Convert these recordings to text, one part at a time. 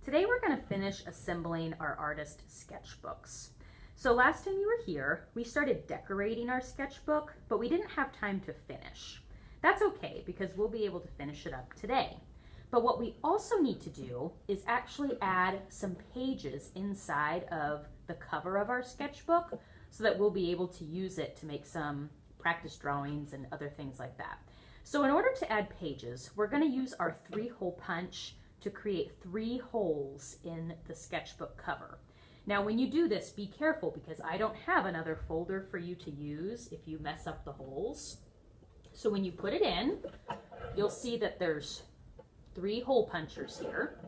Today we're going to finish assembling our artist sketchbooks. So last time you were here, we started decorating our sketchbook, but we didn't have time to finish. That's okay because we'll be able to finish it up today. But what we also need to do is actually add some pages inside of the cover of our sketchbook so that we'll be able to use it to make some practice drawings and other things like that. So in order to add pages, we're going to use our 3-hole punch to create 3 holes in the sketchbook cover. Now when you do this, be careful because I don't have another folder for you to use if you mess up the holes. So when you put it in, you'll see that there's 3 hole punchers here.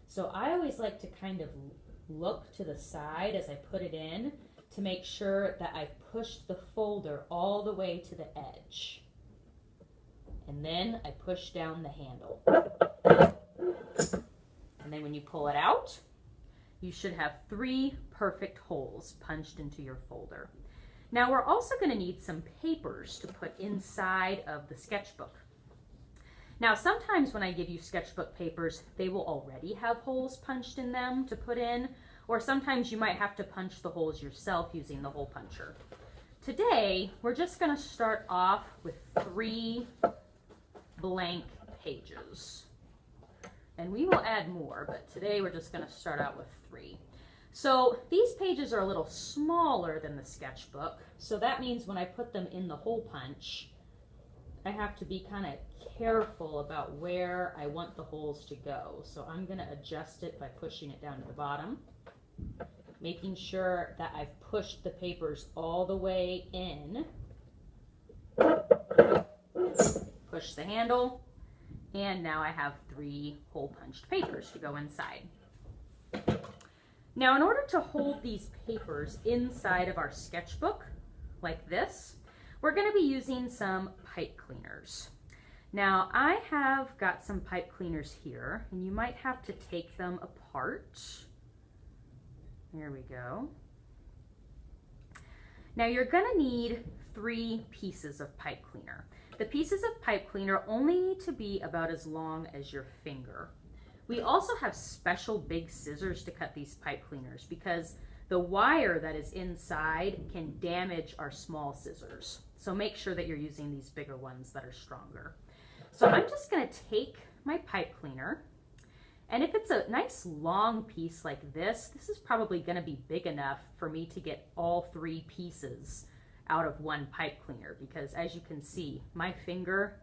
So I always like to kind of look to the side as I put it in to make sure that I've pushed the folder all the way to the edge. And then I push down the handle. And then when you pull it out, you should have 3 perfect holes punched into your folder. Now we're also going to need some papers to put inside of the sketchbook. Now sometimes when I give you sketchbook papers, they will already have holes punched in them to put in, or sometimes you might have to punch the holes yourself using the hole puncher. Today, we're just going to start off with 3 blank pages. And we will add more, but today we're just going to start out with 3. So these pages are a little smaller than the sketchbook, so that means when I put them in the hole punch, I have to be kind of careful about where I want the holes to go. So I'm going to adjust it by pushing it down to the bottom, making sure that I've pushed the papers all the way in. Push the handle. And now I have 3 hole punched papers to go inside. Now in order to hold these papers inside of our sketchbook, like this, we're going to be using some pipe cleaners. Now I have got some pipe cleaners here, and you might have to take them apart. There we go. Now you're going to need 3 pieces of pipe cleaner. The pieces of pipe cleaner only need to be about as long as your finger. We also have special big scissors to cut these pipe cleaners because the wire that is inside can damage our small scissors. So make sure that you're using these bigger ones that are stronger. So I'm just going to take my pipe cleaner, and if it's a nice long piece like this, this is probably going to be big enough for me to get all 3 pieces out of one pipe cleaner, because as you can see, my finger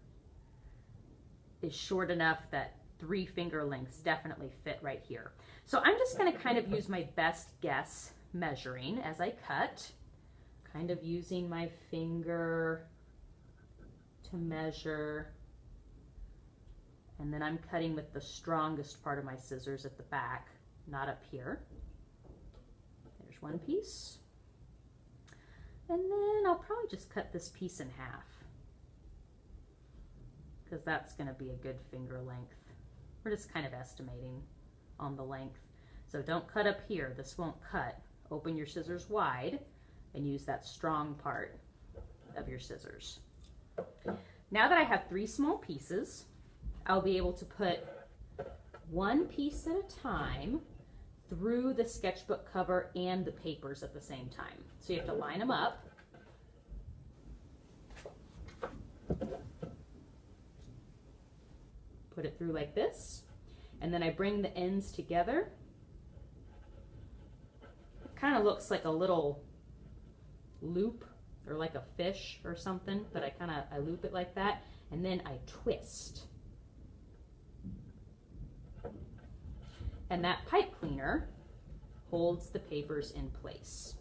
is short enough that 3 finger lengths definitely fit right here. So I'm just going to kind of use my best guess measuring as I cut, kind of using my finger to measure, and then I'm cutting with the strongest part of my scissors at the back, not up here. There's one piece. And then I'll probably just cut this piece in half because that's going to be a good finger length. We're just kind of estimating on the length. So don't cut up here. This won't cut. Open your scissors wide and use that strong part of your scissors. Now that I have 3 small pieces, I'll be able to put 1 piece at a time through the sketchbook cover and the papers at the same time. So you have to line them up. Put it through like this, and then I bring the ends together. It kind of looks like a little loop or like a fish or something, but I loop it like that, and then I twist. And that pipe cleaner holds the papers in place.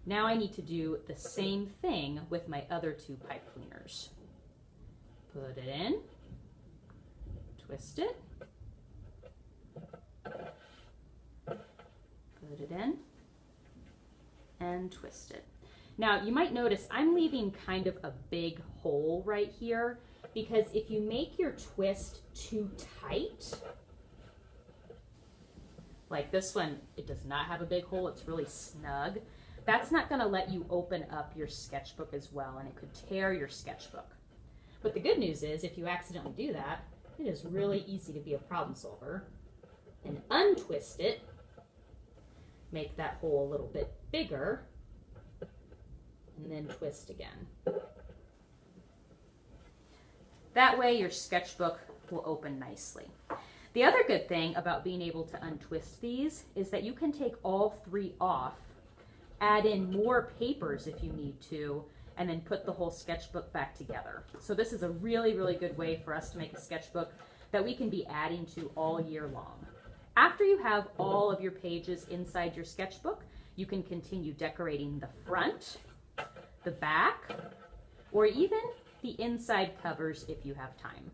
Now I need to do the same thing with my other 2 pipe cleaners. Put it in, twist it, put it in, and twist it. Now you might notice I'm leaving kind of a big hole right here because if you make your twist too tight, like this one, it does not have a big hole, it's really snug. That's not going to let you open up your sketchbook as well, and it could tear your sketchbook. But the good news is, if you accidentally do that, it is really easy to be a problem solver and untwist it. Make that hole a little bit bigger, and then twist again. That way your sketchbook will open nicely. The other good thing about being able to untwist these is that you can take all three off, add in more papers if you need to, and then put the whole sketchbook back together. So this is a really, really good way for us to make a sketchbook that we can be adding to all year long. After you have all of your pages inside your sketchbook, you can continue decorating the front, the back, or even the inside covers if you have time.